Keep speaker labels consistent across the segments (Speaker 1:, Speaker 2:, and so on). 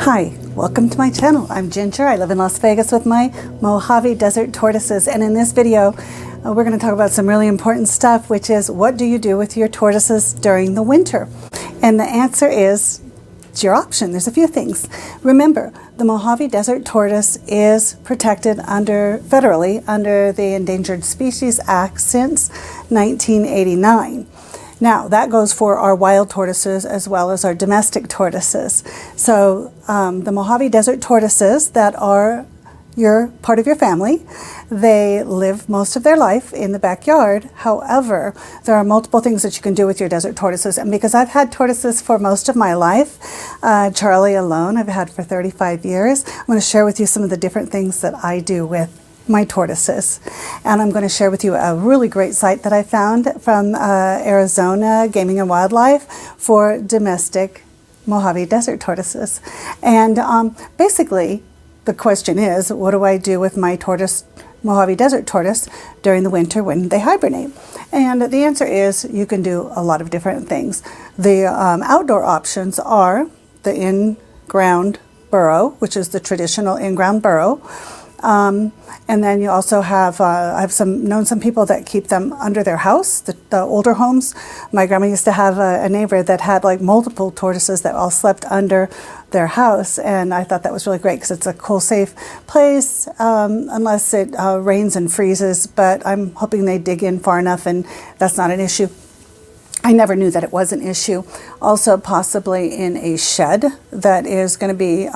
Speaker 1: Hi, welcome to my channel. I'm Ginger. I live in Las Vegas with my Mojave Desert Tortoises, and in this video we're going to talk about some really important stuff, which is what do you do with your tortoises during the winter? And the answer is it's your option. There's a few things. Remember, the Mojave Desert Tortoise is protected federally under the Endangered Species Act since 1989. Now, that goes for our wild tortoises as well as our domestic tortoises. So the Mojave Desert Tortoises that are part of your family, they live most of their life in the backyard. However, there are multiple things that you can do with your desert tortoises. And because I've had tortoises for most of my life, Charlie alone I've had for 35 years, I'm going to share with you some of the different things that I do with my tortoises. And I'm going to share with you a really great site that I found from Arizona Gaming and Wildlife for domestic Mojave Desert Tortoises. And basically the question is, what do I do with my Mojave Desert Tortoise during the winter when they hibernate? And the answer is you can do a lot of different things. The outdoor options are the in-ground burrow, which is the traditional in-ground burrow. And then you also have, I've known some people that keep them under their house, the older homes. My grandma used to have a neighbor that had like multiple tortoises that all slept under their house. And I thought that was really great because it's a cool, safe place, unless it rains and freezes. But I'm hoping they dig in far enough and that's not an issue. I never knew that it was an issue. Also possibly in a shed that is going to be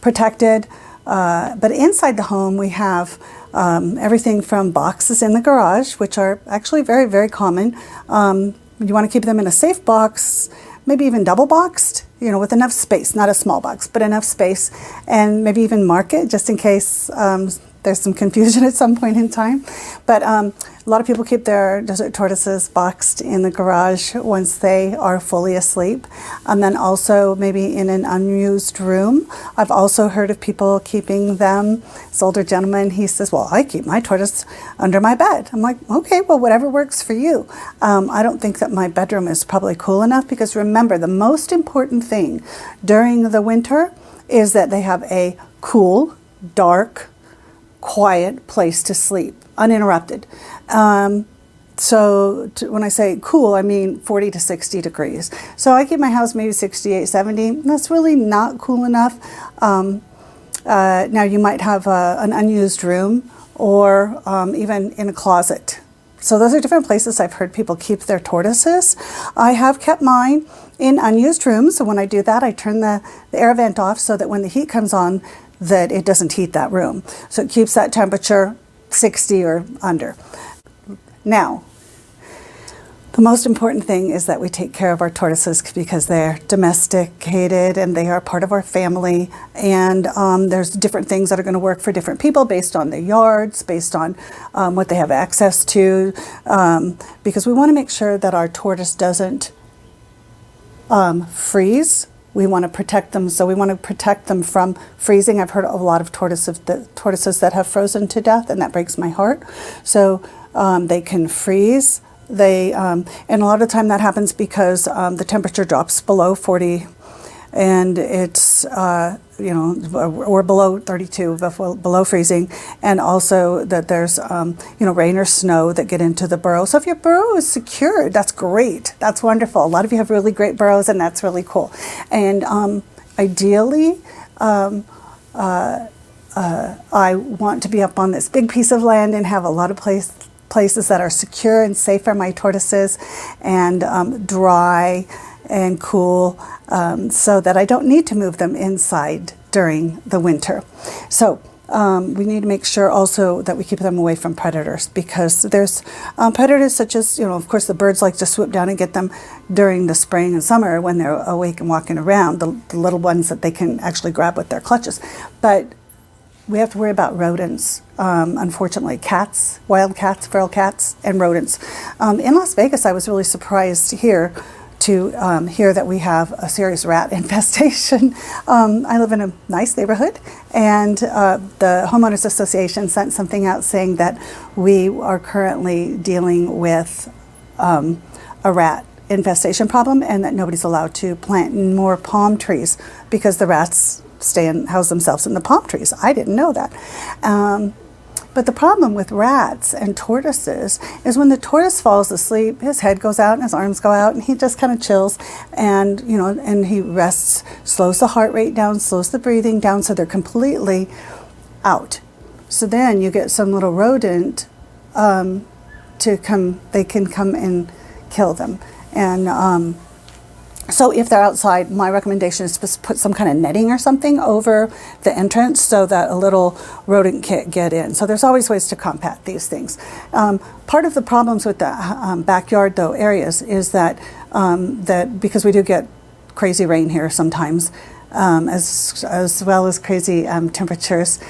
Speaker 1: protected. But inside the home, we have everything from boxes in the garage, which are actually very, very common. You want to keep them in a safe box, maybe even double boxed, with enough space, not a small box, but enough space, and maybe even mark it just in case there's some confusion at some point in time. But a lot of people keep their desert tortoises boxed in the garage once they are fully asleep. And then also maybe in an unused room. I've also heard of people keeping them. This older gentleman, he says, well, I keep my tortoise under my bed. I'm like, okay, well, whatever works for you. I don't think that my bedroom is probably cool enough because remember, the most important thing during the winter is that they have a cool, dark, quiet place to sleep, uninterrupted. So when I say cool, I mean 40 to 60 degrees. So I keep my house maybe 68, 70. That's really not cool enough. Now you might have an unused room or even in a closet. So those are different places I've heard people keep their tortoises. I have kept mine in unused rooms. So when I do that, I turn the air vent off so that when the heat comes on, that it doesn't heat that room. So it keeps that temperature 60 or under. Now, the most important thing is that we take care of our tortoises because they're domesticated and they are part of our family. And there's different things that are going to work for different people based on their yards, based on what they have access to, because we want to make sure that our tortoise doesn't freeze. We want to protect them, so we want to protect them from freezing. I've heard of a lot of tortoises that have frozen to death, and that breaks my heart. So they can freeze. And a lot of the time that happens because the temperature drops below 40, and it's or below 32, below freezing, and also that there's rain or snow that get into the burrow. So if your burrow is secured, that's great. That's wonderful. A lot of you have really great burrows, and that's really cool. And ideally, I want to be up on this big piece of land and have a lot of places that are secure and safe for my tortoises, and dry and cool, so that I don't need to move them inside during the winter. So we need to make sure also that we keep them away from predators, because there's predators such as, of course, the birds like to swoop down and get them during the spring and summer when they're awake and walking around, the little ones that they can actually grab with their clutches. But we have to worry about rodents, unfortunately, cats, wild cats, feral cats, and rodents. In Las Vegas, I was really surprised here to hear that we have a serious rat infestation. I live in a nice neighborhood, and the Homeowners Association sent something out saying that we are currently dealing with a rat infestation problem, and that nobody's allowed to plant more palm trees because the rats house themselves in the palm trees. I didn't know that. But the problem with rats and tortoises is when the tortoise falls asleep, his head goes out and his arms go out, and he just kind of chills, and and he rests, slows the heart rate down, slows the breathing down, so they're completely out. So then you get some little rodent to come. They can come and kill them, and so if they're outside, my recommendation is to put some kind of netting or something over the entrance so that a little rodent can't get in. So there's always ways to combat these things. Part of the problems with the backyard, though, areas is that because we do get crazy rain here sometimes, as well as crazy temperatures.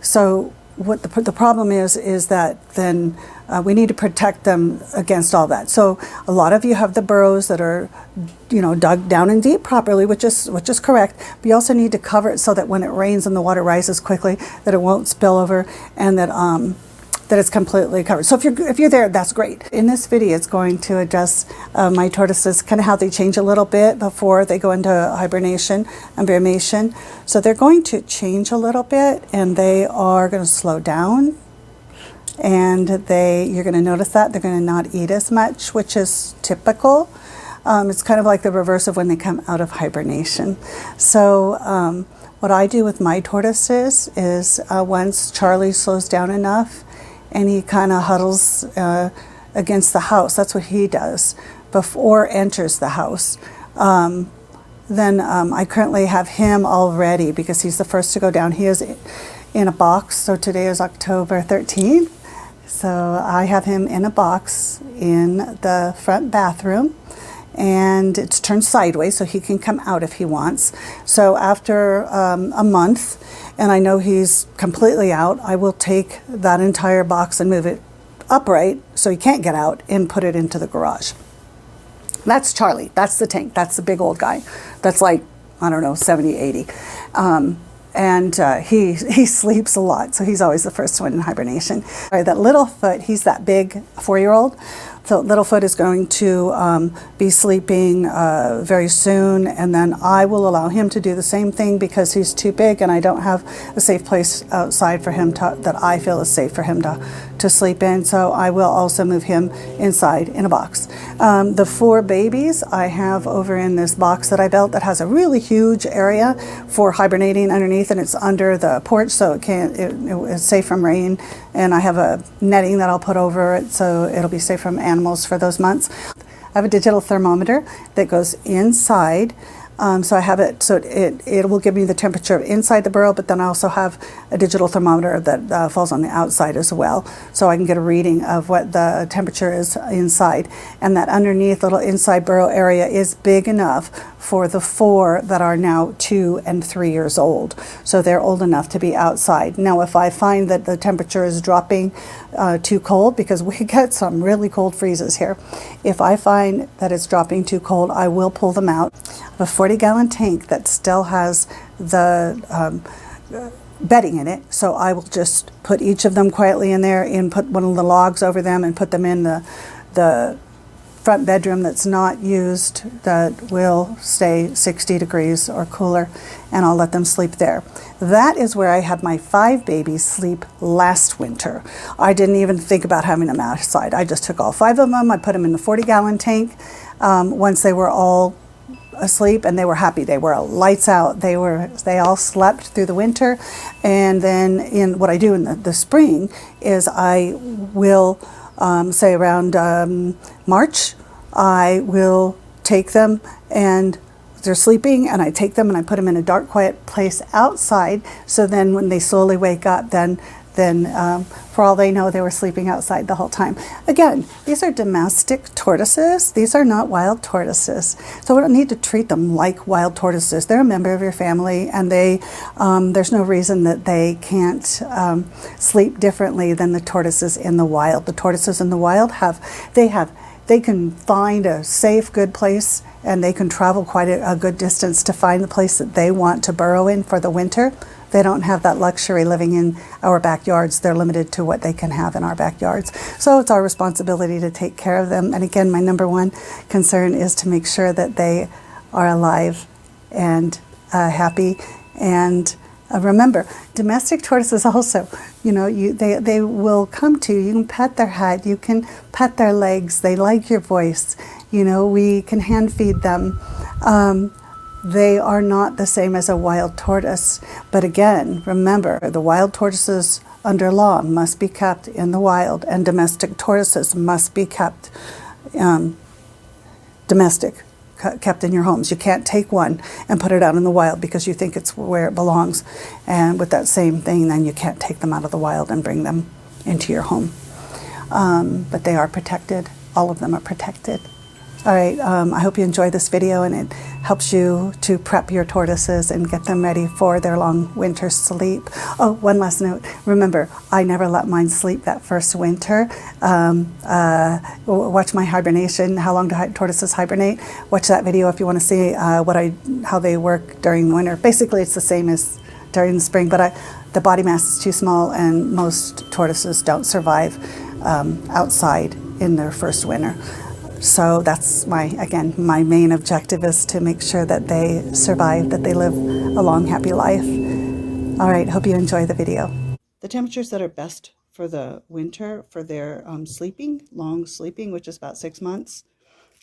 Speaker 1: So what the problem is that then we need to protect them against all that. So a lot of you have the burrows that are, dug down and deep properly, which is correct. But you also need to cover it so that when it rains and the water rises quickly, that it won't spill over, and that it's completely covered. So if you're there, that's great. In this video, it's going to address my tortoises, kind of how they change a little bit before they go into hibernation and hibernation. So they're going to change a little bit, and they are going to slow down. And you're going to notice that they're going to not eat as much, which is typical. It's kind of like the reverse of when they come out of hibernation. So what I do with my tortoises is once Charlie slows down enough and he kind of huddles against the house, that's what he does, before enters the house. Then I currently have him all ready because he's the first to go down. He is in a box, so today is October 13th. So I have him in a box in the front bathroom, and it's turned sideways so he can come out if he wants. So after a month, and I know he's completely out, I will take that entire box and move it upright so he can't get out and put it into the garage. That's Charlie. That's the tank. That's the big old guy. That's like, I don't know, 70, 80. And he sleeps a lot, so he's always the first one in hibernation. That Littlefoot, he's that big 4-year-old. So Littlefoot is going to be sleeping very soon, and then I will allow him to do the same thing because he's too big and I don't have a safe place outside for him that I feel is safe for him to sleep in. So I will also move him inside in a box. The 4 babies I have over in this box that I built that has a really huge area for hibernating underneath, and it's under the porch, so it's safe from rain. And I have a netting that I'll put over it so it'll be safe from animals for those months. I have a digital thermometer that goes inside. So I have it so it will give me the temperature inside the burrow, but then I also have a digital thermometer that falls on the outside as well, so I can get a reading of what the temperature is inside. And that underneath little inside burrow area is big enough for the 4 that are now 2 and 3 years old. So they're old enough to be outside. Now, if I find that the temperature is dropping too cold, because we get some really cold freezes here, if I find that it's dropping too cold, I will pull them out. I have a 40-gallon tank that still has the bedding in it, so I will just put each of them quietly in there and put one of the logs over them and put them in the front bedroom that's not used, that will stay 60 degrees or cooler, and I'll let them sleep there. That is where I had my 5 babies sleep last winter. I didn't even think about having them outside. I just took all 5 of them, I put them in the 40-gallon tank. Once they were all asleep, and they were happy. They were lights out. They all slept through the winter. And then in what I do in the spring is I will say around March, I will take them, and they're sleeping, and I take them and I put them in a dark, quiet place outside. So then when they slowly wake up, then for all they know, they were sleeping outside the whole time. Again, these are domestic tortoises. These are not wild tortoises. So we don't need to treat them like wild tortoises. They're a member of your family, and there's no reason that they can't sleep differently than the tortoises in the wild. The tortoises in the wild they can find a safe, good place, and they can travel quite a good distance to find the place that they want to burrow in for the winter. They don't have that luxury living in our backyards. They're limited to what they can have in our backyards. So it's our responsibility to take care of them. And again, my number one concern is to make sure that they are alive and happy And remember, domestic tortoises also, you know, they will come to you. You can pet their head, you can pet their legs. They like your voice. You know, we can hand feed them. They are not the same as a wild tortoise. But again, remember, the wild tortoises under law must be kept in the wild, and domestic tortoises must be kept kept in your homes. You can't take one and put it out in the wild because you think it's where it belongs. And with that same thing, then you can't take them out of the wild and bring them into your home. But they are protected. All of them are protected. All right, I hope you enjoy this video and it helps you to prep your tortoises and get them ready for their long winter sleep. Oh, one last note. Remember, I never let mine sleep that first winter. Watch my hibernation, how long do tortoises hibernate. Watch that video if you want to see how they work during the winter. Basically, it's the same as during the spring, but the body mass is too small and most tortoises don't survive outside in their first winter. So that's my main objective is to make sure that they survive, that they live a long, happy life. All right, hope you enjoy the video. The temperatures that are best for the winter for their long sleeping, which is about 6 months,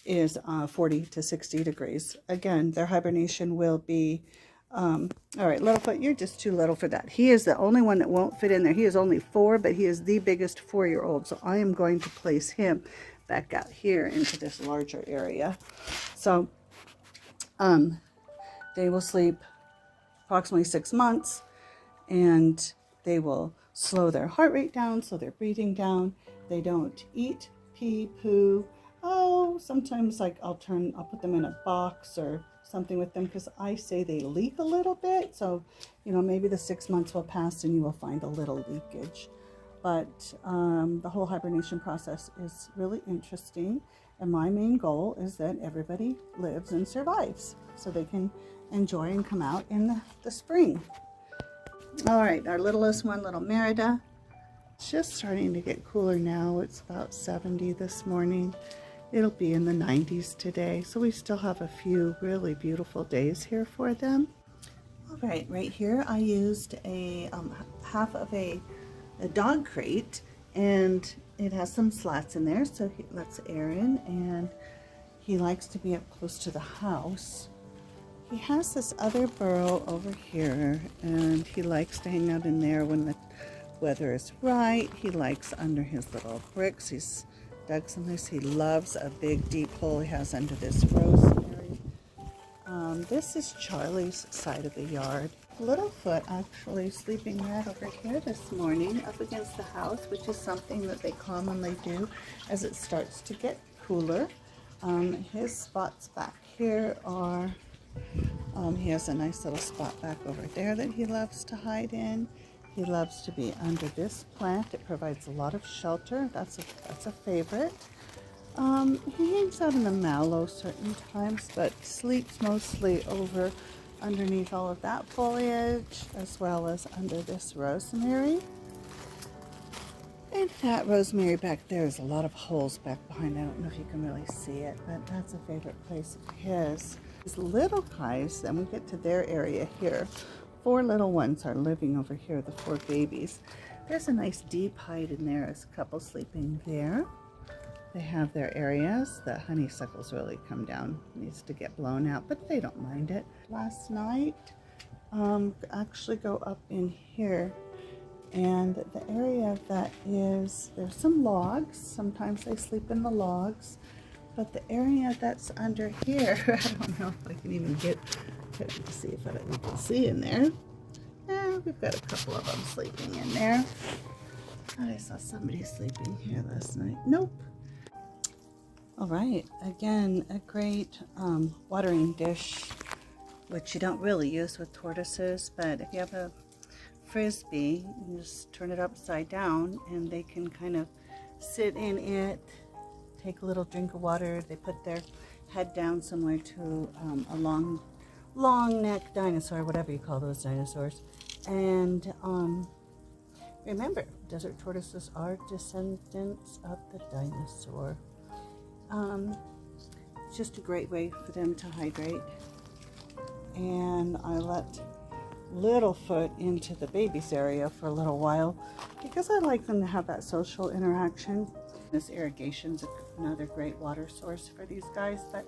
Speaker 1: is 40 to 60 degrees. Again, their hibernation will be, all right, Littlefoot, you're just too little for that. He is the only one that won't fit in there. He is only 4, but he is the biggest 4-year-old. So I am going to place him back out here into this larger area. So they will sleep approximately 6 months, and they will slow their heart rate down, slow their breathing down. They don't eat, pee, poo. Oh, sometimes like I'll put them in a box or something with them because I say they leak a little bit. So, you know, maybe the 6 months will pass and you will find a little leakage. But the whole hibernation process is really interesting. And my main goal is that everybody lives and survives so they can enjoy and come out in the spring. All right, our littlest one, little Merida. It's just starting to get cooler now. It's about 70 this morning. It'll be in the 90s today. So we still have a few really beautiful days here for them. All right, right here I used a half of a dog crate, and it has some slats in there, so he lets air in, and he likes to be up close to the house. He has this other burrow over here, and he likes to hang out in there when the weather is right. He likes under his little bricks. He's dug some of this. He loves a big deep hole he has under this rosemary. This is Charlie's side of the yard. Littlefoot actually sleeping right over here this morning up against the house, which is something that they commonly do as it starts to get cooler. His spots back here are, he has a nice little spot back over there that he loves to hide in. He loves to be under this plant. It provides a lot of shelter. That's a favorite. He hangs out in the mallow certain times, but sleeps mostly over underneath all of that foliage, as well as under this rosemary. And that rosemary back there is a lot of holes back behind. I don't know if you can really see it, but that's a favorite place of his. These little guys, then we get to their area here. 4 little ones are living over here, the 4 babies. There's a nice deep hide in there. There's a couple sleeping there. They have their areas. The honeysuckles really come down. It needs to get blown out, but they don't mind it. Last night, actually go up in here, and the area that is, there's some logs. Sometimes they sleep in the logs, but the area that's under here, I don't know if I can even get to see if we can see in there. We've got a couple of them sleeping in there. I saw somebody sleeping here last night. Nope. All right, again, a great watering dish, which you don't really use with tortoises, but if you have a frisbee, you just turn it upside down and they can kind of sit in it, take a little drink of water. They put their head down similar to a long neck dinosaur, whatever you call those dinosaurs. And remember, desert tortoises are descendants of the dinosaur. It's just a great way for them to hydrate. And I let Littlefoot into the babies area for a little while because I like them to have that social interaction. This irrigation's another great water source for these guys, but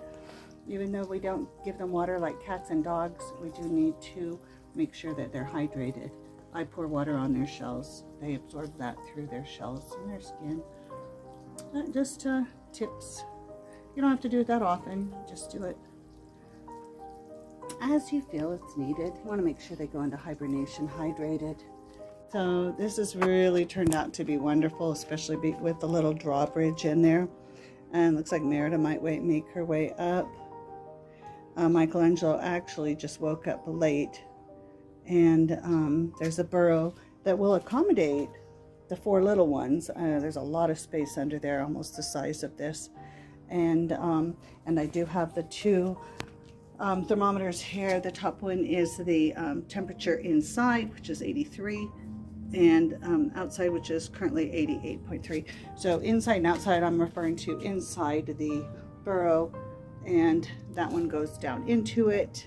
Speaker 1: even though we don't give them water like cats and dogs, we do need to make sure that they're hydrated. I pour water on their shells. They absorb that through their shells and their skin. Just tips. You don't have to do it that often, just do it as you feel it's needed. You want to make sure they go into hibernation hydrated. So this has really turned out to be wonderful, especially with the little drawbridge in there. And looks like Merida might make her way up. Michelangelo actually just woke up late, and there's a burrow that will accommodate the 4 little ones. There's a lot of space under there, almost the size of this. And I do have the 2 thermometers here. The top one is the temperature inside, which is 83, and outside, which is currently 88.3. So inside and outside, I'm referring to inside the burrow, and that one goes down into it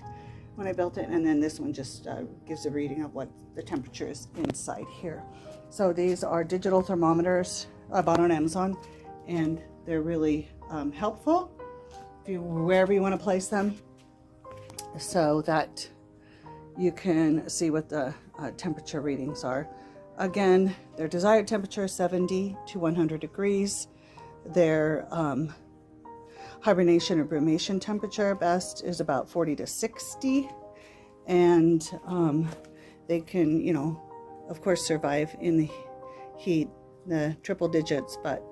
Speaker 1: when I built it, and then this one just gives a reading of what the temperature is inside here. So these are digital thermometers I bought on Amazon, and they're really helpful wherever you want to place them, so that you can see what the temperature readings are. Again, their desired temperature is 70 to 100 degrees. Their hibernation or brumation temperature best is about 40 to 60. And they can, you know, of course survive in the heat, the triple digits, but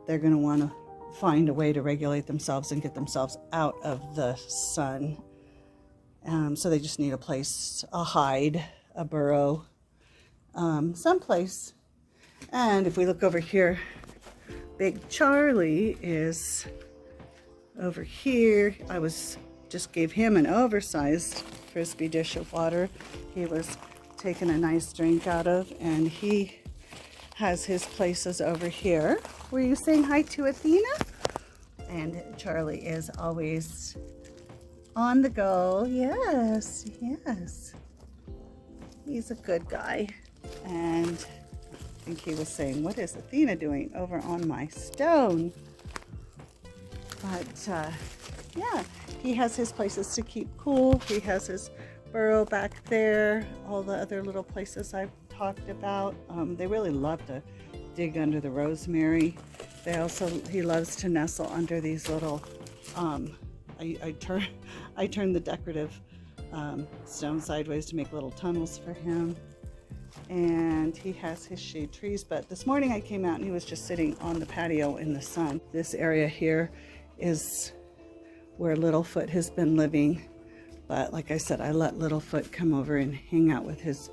Speaker 1: they're going to want to find a way to regulate themselves and get themselves out of the sun. So they just need a place, a hide, a burrow, someplace. And if we look over here, Big Charlie is over here. I just gave him an oversized frisbee dish of water. He was taking a nice drink out of, and he has his places over here. Were you saying hi to Athena? And Charlie is always on the go. Yes, yes. He's a good guy. And I think he was saying, what is Athena doing over on my stone? But yeah, he has his places to keep cool. He has his burrow back there. All the other little places I've talked about. They really love to dig under the rosemary. He loves to nestle under these little, I turn the decorative stone sideways to make little tunnels for him. And he has his shade trees, but this morning I came out and he was just sitting on the patio in the sun. This area here is where Littlefoot has been living, but like I said, I let Littlefoot come over and hang out with his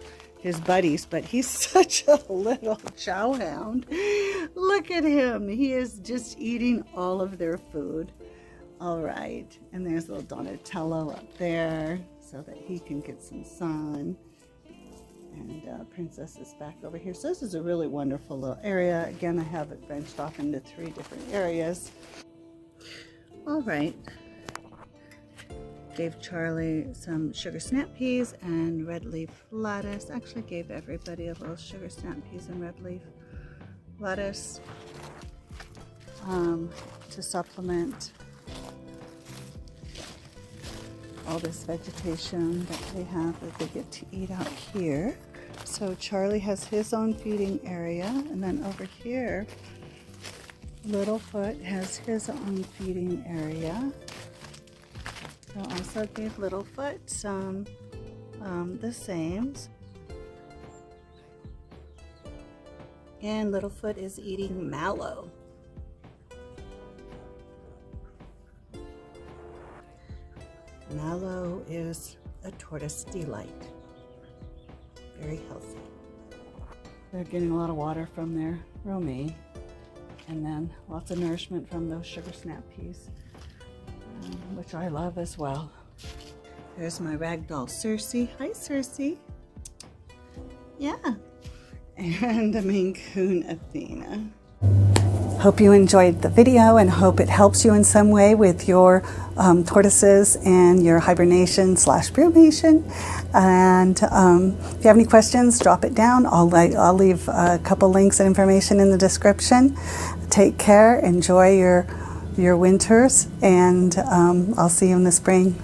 Speaker 1: buddies, but he's such a little chow hound. Look at him. He is just eating all of their food. All right, and there's little Donatello up there so that he can get some sun. And Princess is back over here. So this is a really wonderful little area. Again, I have it branched off into 3 different areas. All right. Gave Charlie some sugar snap peas and red leaf lettuce. Actually gave everybody a little sugar snap peas and red leaf lettuce to supplement all this vegetation that they have that they get to eat out here. So Charlie has his own feeding area, and then over here Littlefoot has his own feeding area. So I also gave Littlefoot some the same. And Littlefoot is eating mallow. Mallow is a tortoise delight. Very healthy. They're getting a lot of water from their roamie, and then lots of nourishment from those sugar snap peas, which I love as well. There's my ragdoll Circe. Hi, Circe. Yeah. And the Maine Coon Athena. Hope you enjoyed the video and hope it helps you in some way with your tortoises and your hibernation / brumation. And if you have any questions, drop it down. I'll leave a couple links and information in the description. Take care, enjoy your winters, and I'll see you in the spring.